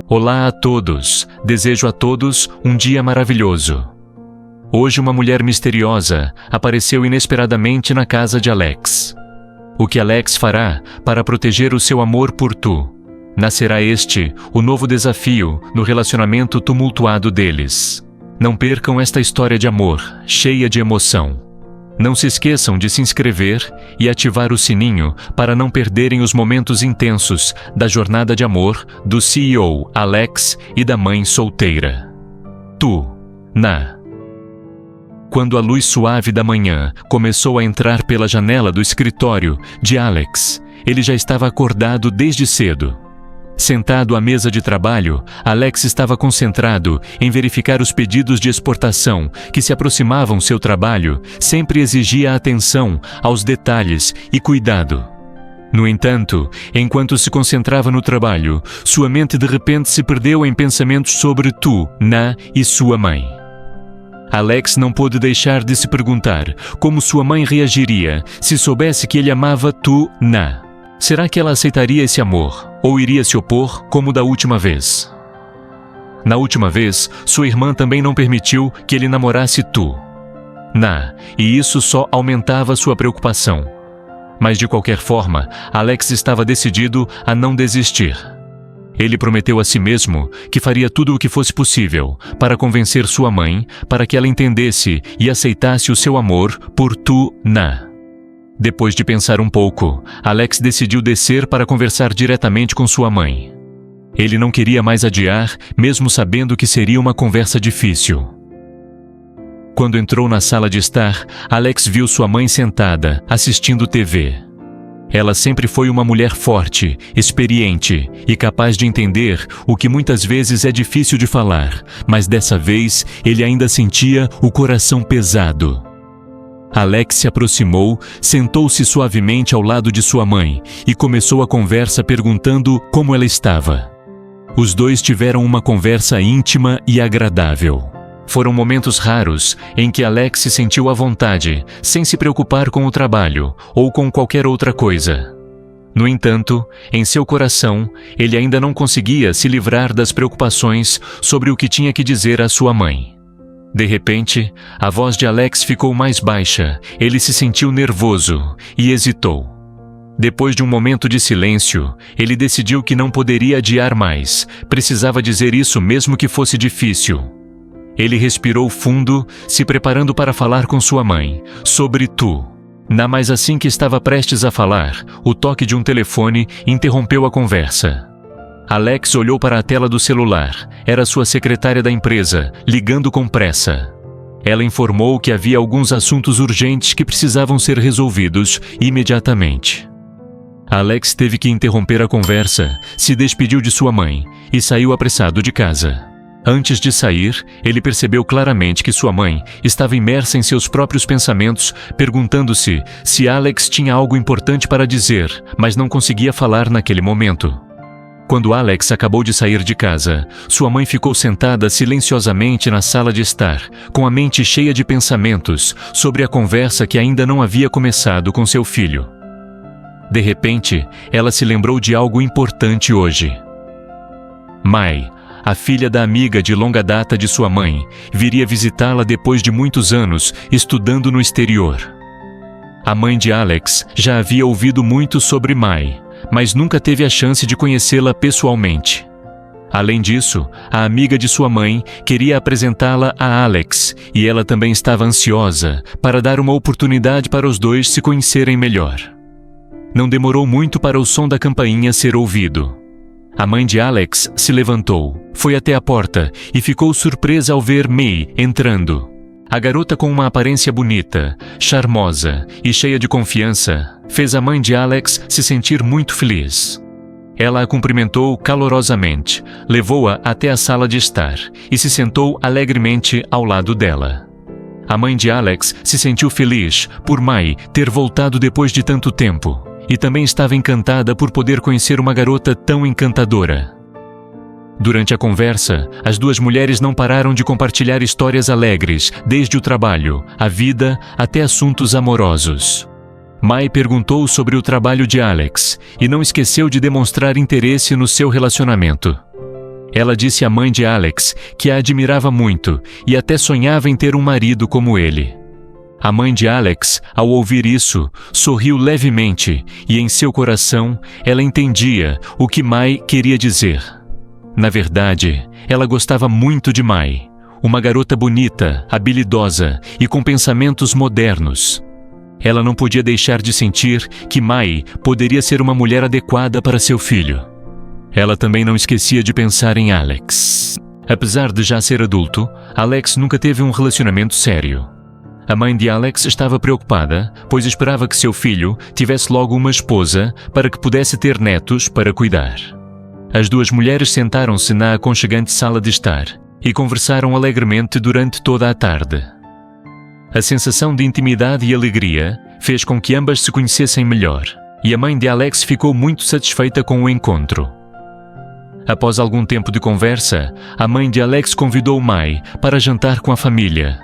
Olá a todos, desejo a todos um dia maravilhoso. Hoje uma mulher misteriosa apareceu inesperadamente na casa de Alex. O que Alex fará para proteger o seu amor por tu? Nascerá este, o novo desafio no relacionamento tumultuado deles. Não percam esta história de amor, cheia de emoção. Não se esqueçam de se inscrever e ativar o sininho para não perderem os momentos intensos da jornada de amor do CEO Alex e da mãe solteira. Tu, Na. Quando a luz suave da manhã começou a entrar pela janela do escritório de Alex, ele já estava acordado desde cedo. Sentado à mesa de trabalho, Alex estava concentrado em verificar os pedidos de exportação que se aproximavam. Seu trabalho sempre exigia atenção aos detalhes e cuidado. No entanto, enquanto se concentrava no trabalho, sua mente de repente se perdeu em pensamentos sobre tu, Na e sua mãe. Alex não pôde deixar de se perguntar como sua mãe reagiria se soubesse que ele amava tu, Na. Será que ela aceitaria esse amor, ou iria se opor como da última vez? Na última vez, sua irmã também não permitiu que ele namorasse tu, Na, e isso só aumentava sua preocupação. Mas de qualquer forma, Alex estava decidido a não desistir. Ele prometeu a si mesmo que faria tudo o que fosse possível para convencer sua mãe para que ela entendesse e aceitasse o seu amor por tu, Na. Depois de pensar um pouco, Alex decidiu descer para conversar diretamente com sua mãe. Ele não queria mais adiar, mesmo sabendo que seria uma conversa difícil. Quando entrou na sala de estar, Alex viu sua mãe sentada, assistindo TV. Ela sempre foi uma mulher forte, experiente e capaz de entender o que muitas vezes é difícil de falar, mas dessa vez ele ainda sentia o coração pesado. Alex se aproximou, sentou-se suavemente ao lado de sua mãe e começou a conversa perguntando como ela estava. Os dois tiveram uma conversa íntima e agradável. Foram momentos raros em que Alex se sentiu à vontade, sem se preocupar com o trabalho ou com qualquer outra coisa. No entanto, em seu coração, ele ainda não conseguia se livrar das preocupações sobre o que tinha que dizer à sua mãe. De repente, a voz de Alex ficou mais baixa, ele se sentiu nervoso e hesitou. Depois de um momento de silêncio, ele decidiu que não poderia adiar mais, precisava dizer isso mesmo que fosse difícil. Ele respirou fundo, se preparando para falar com sua mãe, sobre tu. Mas assim que estava prestes a falar, o toque de um telefone interrompeu a conversa. Alex olhou para a tela do celular. Era sua secretária da empresa, ligando com pressa. Ela informou que havia alguns assuntos urgentes que precisavam ser resolvidos imediatamente. Alex teve que interromper a conversa, se despediu de sua mãe e saiu apressado de casa. Antes de sair, ele percebeu claramente que sua mãe estava imersa em seus próprios pensamentos, perguntando-se se Alex tinha algo importante para dizer, mas não conseguia falar naquele momento. Quando Alex acabou de sair de casa, sua mãe ficou sentada silenciosamente na sala de estar, com a mente cheia de pensamentos sobre a conversa que ainda não havia começado com seu filho. De repente, ela se lembrou de algo importante hoje. Mai, a filha da amiga de longa data de sua mãe, viria visitá-la depois de muitos anos estudando no exterior. A mãe de Alex já havia ouvido muito sobre Mai, mas nunca teve a chance de conhecê-la pessoalmente. Além disso, a amiga de sua mãe queria apresentá-la a Alex e ela também estava ansiosa para dar uma oportunidade para os dois se conhecerem melhor. Não demorou muito para o som da campainha ser ouvido. A mãe de Alex se levantou, foi até a porta e ficou surpresa ao ver Mai entrando. A garota, com uma aparência bonita, charmosa e cheia de confiança, fez a mãe de Alex se sentir muito feliz. Ela a cumprimentou calorosamente, levou-a até a sala de estar e se sentou alegremente ao lado dela. A mãe de Alex se sentiu feliz por Mai ter voltado depois de tanto tempo e também estava encantada por poder conhecer uma garota tão encantadora. Durante a conversa, as duas mulheres não pararam de compartilhar histórias alegres, desde o trabalho, a vida, até assuntos amorosos. Mai perguntou sobre o trabalho de Alex e não esqueceu de demonstrar interesse no seu relacionamento. Ela disse à mãe de Alex que a admirava muito e até sonhava em ter um marido como ele. A mãe de Alex, ao ouvir isso, sorriu levemente e em seu coração ela entendia o que Mai queria dizer. Na verdade, ela gostava muito de Mai, uma garota bonita, habilidosa e com pensamentos modernos. Ela não podia deixar de sentir que Mai poderia ser uma mulher adequada para seu filho. Ela também não esquecia de pensar em Alex. Apesar de já ser adulto, Alex nunca teve um relacionamento sério. A mãe de Alex estava preocupada, pois esperava que seu filho tivesse logo uma esposa para que pudesse ter netos para cuidar. As duas mulheres sentaram-se na aconchegante sala de estar e conversaram alegremente durante toda a tarde. A sensação de intimidade e alegria fez com que ambas se conhecessem melhor, e a mãe de Alex ficou muito satisfeita com o encontro. Após algum tempo de conversa, a mãe de Alex convidou Mai para jantar com a família.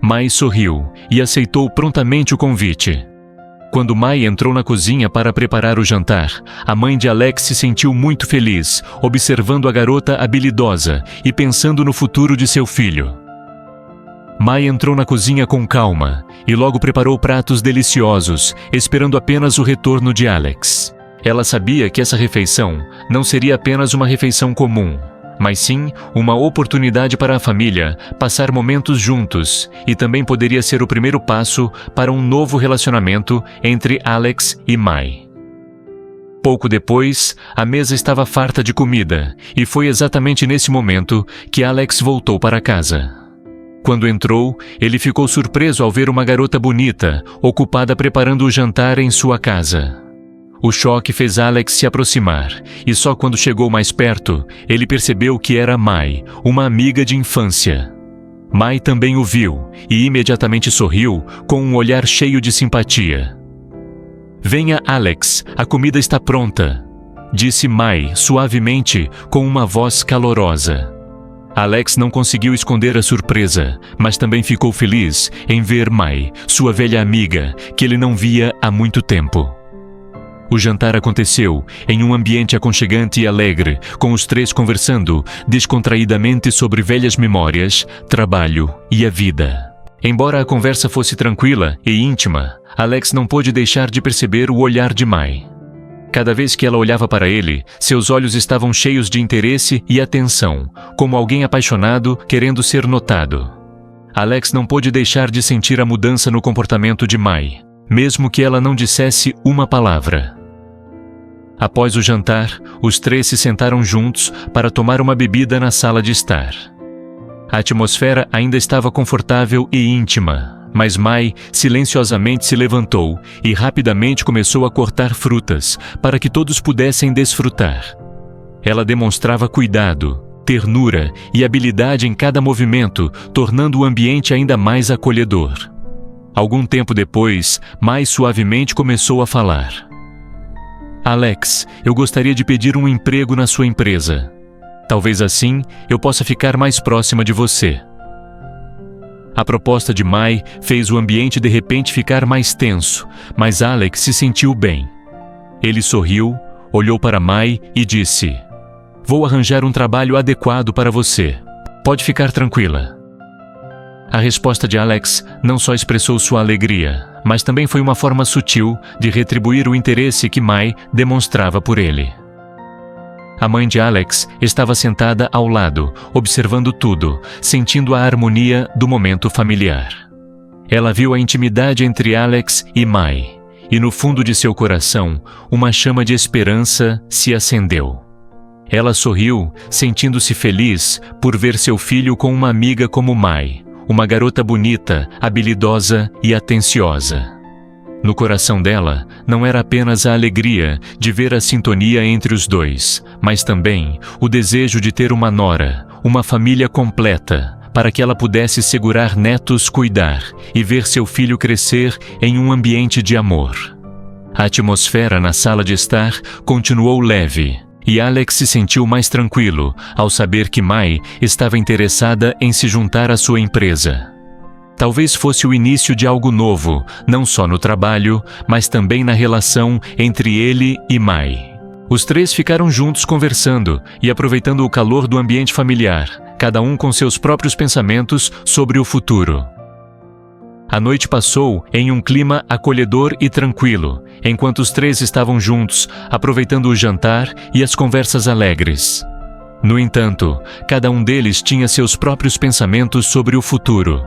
Mai sorriu e aceitou prontamente o convite. Quando Mai entrou na cozinha para preparar o jantar, a mãe de Alex se sentiu muito feliz, observando a garota habilidosa e pensando no futuro de seu filho. Mai entrou na cozinha com calma e logo preparou pratos deliciosos, esperando apenas o retorno de Alex. Ela sabia que essa refeição não seria apenas uma refeição comum, mas sim uma oportunidade para a família passar momentos juntos e também poderia ser o primeiro passo para um novo relacionamento entre Alex e Mai. Pouco depois, a mesa estava farta de comida e foi exatamente nesse momento que Alex voltou para casa. Quando entrou, ele ficou surpreso ao ver uma garota bonita, ocupada preparando o jantar em sua casa. O choque fez Alex se aproximar, e só quando chegou mais perto, ele percebeu que era Mai, uma amiga de infância. Mai também o viu, e imediatamente sorriu, com um olhar cheio de simpatia. "Venha, Alex, a comida está pronta", disse Mai suavemente, com uma voz calorosa. Alex não conseguiu esconder a surpresa, mas também ficou feliz em ver Mai, sua velha amiga, que ele não via há muito tempo. O jantar aconteceu em um ambiente aconchegante e alegre, com os três conversando descontraídamente sobre velhas memórias, trabalho e a vida. Embora a conversa fosse tranquila e íntima, Alex não pôde deixar de perceber o olhar de Mai. Cada vez que ela olhava para ele, seus olhos estavam cheios de interesse e atenção, como alguém apaixonado querendo ser notado. Alex não pôde deixar de sentir a mudança no comportamento de Mai, mesmo que ela não dissesse uma palavra. Após o jantar, os três se sentaram juntos para tomar uma bebida na sala de estar. A atmosfera ainda estava confortável e íntima, mas Mai silenciosamente se levantou e rapidamente começou a cortar frutas para que todos pudessem desfrutar. Ela demonstrava cuidado, ternura e habilidade em cada movimento, tornando o ambiente ainda mais acolhedor. Algum tempo depois, Mai suavemente começou a falar. "Alex, eu gostaria de pedir um emprego na sua empresa. Talvez assim eu possa ficar mais próxima de você." A proposta de Mai fez o ambiente de repente ficar mais tenso, mas Alex se sentiu bem. Ele sorriu, olhou para Mai e disse: "Vou arranjar um trabalho adequado para você. Pode ficar tranquila." A resposta de Alex não só expressou sua alegria, mas também foi uma forma sutil de retribuir o interesse que Mai demonstrava por ele. A mãe de Alex estava sentada ao lado, observando tudo, sentindo a harmonia do momento familiar. Ela viu a intimidade entre Alex e Mai, e no fundo de seu coração, uma chama de esperança se acendeu. Ela sorriu, sentindo-se feliz por ver seu filho com uma amiga como Mai, uma garota bonita, habilidosa e atenciosa. No coração dela, não era apenas a alegria de ver a sintonia entre os dois, mas também o desejo de ter uma nora, uma família completa, para que ela pudesse segurar netos, cuidar e ver seu filho crescer em um ambiente de amor. A atmosfera na sala de estar continuou leve, e Alex se sentiu mais tranquilo ao saber que Mai estava interessada em se juntar à sua empresa. Talvez fosse o início de algo novo, não só no trabalho, mas também na relação entre ele e Mai. Os três ficaram juntos conversando e aproveitando o calor do ambiente familiar, cada um com seus próprios pensamentos sobre o futuro. A noite passou em um clima acolhedor e tranquilo, enquanto os três estavam juntos, aproveitando o jantar e as conversas alegres. No entanto, cada um deles tinha seus próprios pensamentos sobre o futuro.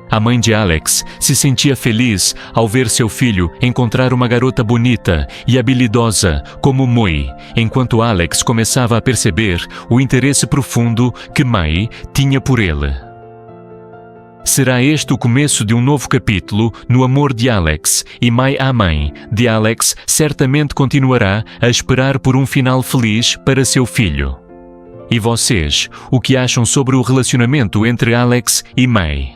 A mãe de Alex se sentia feliz ao ver seu filho encontrar uma garota bonita e habilidosa como Mui, enquanto Alex começava a perceber o interesse profundo que Mai tinha por ele. Será este o começo de um novo capítulo no amor de Alex, e Mai, a mãe de Alex, certamente continuará a esperar por um final feliz para seu filho. E vocês, o que acham sobre o relacionamento entre Alex e Mai?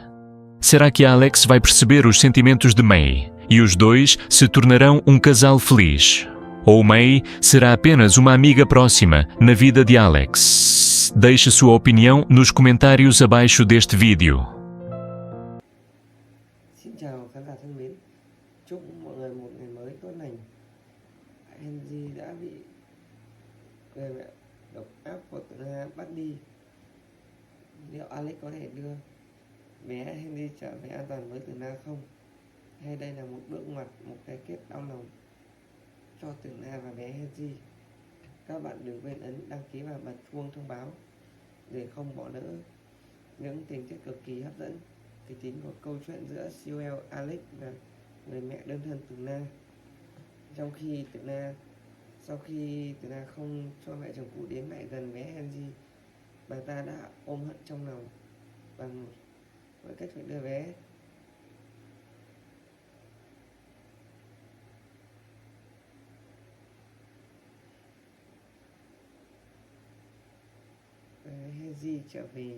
Será que Alex vai perceber os sentimentos de Mai e os dois se tornarão um casal feliz? Ou Mai será apenas uma amiga próxima na vida de Alex? Deixe sua opinião nos comentários abaixo deste vídeo. Xin chào khán giả thân mến, chúc mọi người một ngày mới tốt lành. Henry đã bị người mẹ độc ác của Tử Na bắt đi. Liệu Alex có thể đưa bé Henry trở về an toàn với Tử Na không? Hay đây là một bước ngoặt, một cái kết đau lòng cho Tử Na và bé Henry? Các bạn đừng quên ấn đăng ký và bật chuông thông báo để không bỏ lỡ những tình tiết cực kỳ hấp dẫn, kịch tính của câu chuyện giữa siêu Alex và người mẹ đơn thân Tử Na. Sau khi Tử Na không cho mẹ chồng cũ đến lại gần bé Henry, bà ta đã ôm hận trong lòng bằng mọi cách phải đưa bé Henry trở về